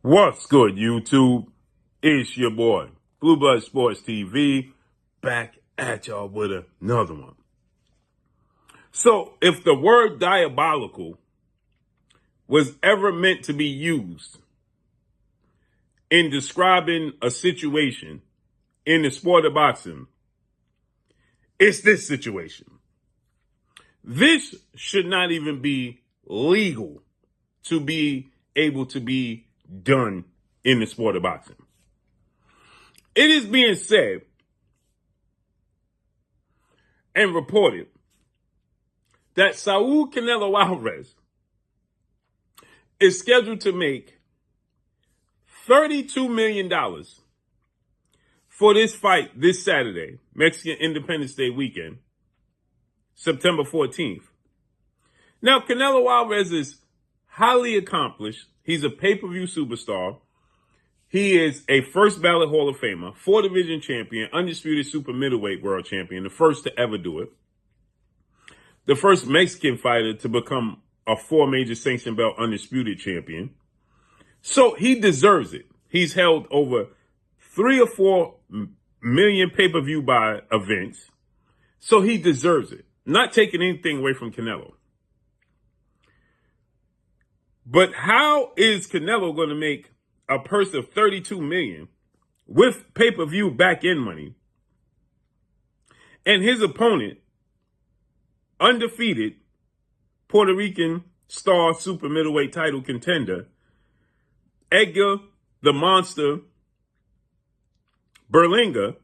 What's good, YouTube? It's your boy, Blue Blood Sports TV, back at y'all with another one. So, if the word diabolical was ever meant to be used in describing a situation in the sport of boxing, it's this situation. This should not even be legal to be able to be done in the sport of boxing. It is being said and reported that Saul Canelo Alvarez is scheduled to make $32 million for this fight this Saturday, Mexican Independence Day weekend, September 14th. Now, Canelo Alvarez is highly accomplished. He's a pay-per-view superstar. He is a first ballot Hall of Famer, 4-division champion, undisputed super middleweight world champion, the first to ever do it. The first Mexican fighter to become a 4 major sanction belt undisputed champion. So he deserves it. He's held over 3 or 4 million pay-per-view buy events. So he deserves it. Not taking anything away from Canelo. But how is Canelo going to make a purse of $32 million with pay-per-view back-end money, and his opponent, undefeated Puerto Rican star super middleweight title contender, Edgar the Monster Berlanga,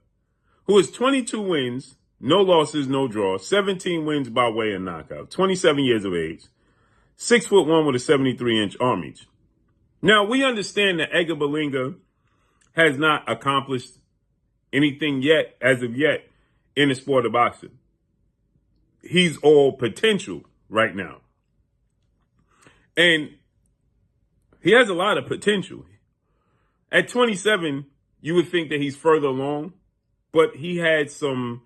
who has 22 wins, no losses, no draws, 17 wins by way of knockout, 27 years of age, 6'1" with a 73-inch arm reach. Now, we understand that Edgar Berlanga has not accomplished anything yet, as of yet, in the sport of boxing. He's all potential right now. And he has a lot of potential. At 27, you would think that he's further along, but he had some,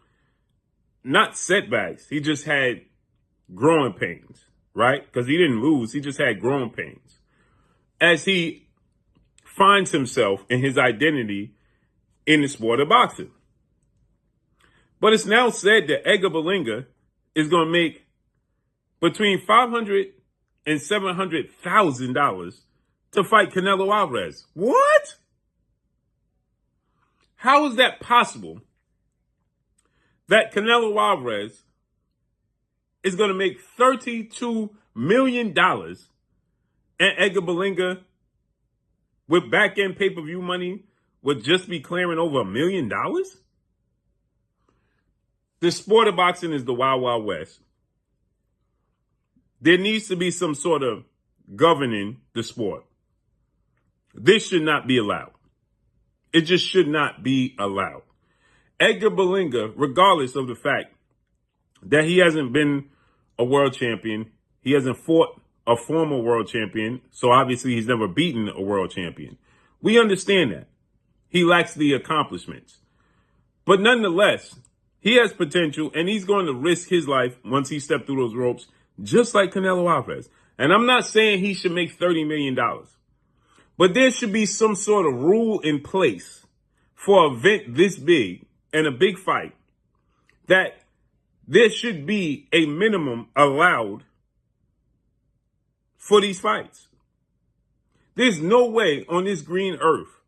not setbacks, he just had growing pains, right? Because he didn't lose, he just had growing pains as he finds himself in his identity in the sport of boxing. But it's now said that Edgar Berlanga is going to make between $500,000 and $700,000 to fight Canelo Alvarez. What? How is that possible that Canelo Alvarez is going to make $32 million and Edgar Berlanga, with back-end pay-per-view money, would just be clearing over $1 million? The sport of boxing is the Wild Wild West. There needs to be some sort of governing the sport. This should not be allowed. It just should not be allowed. Edgar Berlanga, regardless of the fact that he hasn't been a world champion, he hasn't fought a former world champion, so obviously he's never beaten a world champion. We understand that. He lacks the accomplishments. But nonetheless, he has potential, and he's going to risk his life once he steps through those ropes, just like Canelo Alvarez. And I'm not saying he should make $30 million. But there should be some sort of rule in place for an event this big and a big fight, that there should be a minimum allowed for these fights. There's no way on this green earth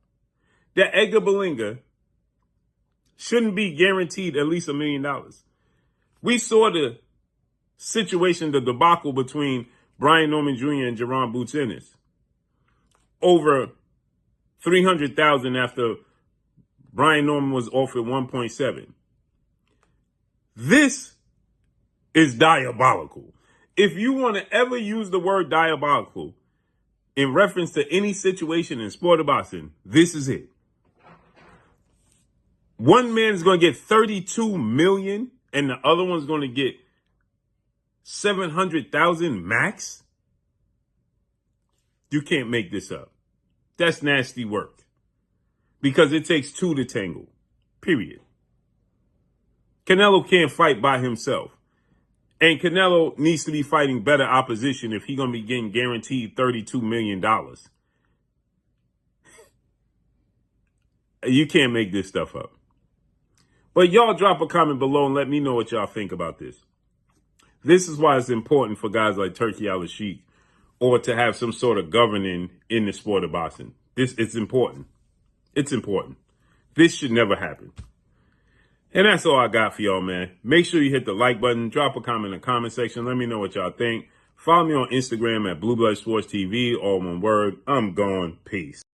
that Edgar Berlanga shouldn't be guaranteed at least $1 million. We saw the situation, the debacle between Brian Norman Jr. and Jerron Boots Ennis. Over $300,000 after Brian Norman was offered 1.7. This is diabolical. If you want to ever use the word diabolical in reference to any situation in sport of boxing, this is it. One man's going to get $32 million and the other one's going to get $700,000 max. You can't make this up. That's nasty work. Because it takes two to tangle. Period. Canelo can't fight by himself. And Canelo needs to be fighting better opposition if he's going to be getting guaranteed $32 million. You can't make this stuff up. But y'all drop a comment below and let me know what y'all think about this. This is why it's important for guys like Turki Al-Sheikh or to have some sort of governing in the sport of boxing. It's important. It's important. This should never happen. And that's all I got for y'all, man. Make sure you hit the like button. Drop a comment in the comment section. Let me know what y'all think. Follow me on Instagram at Blue Blood Sports TV, all one word. I'm gone. Peace.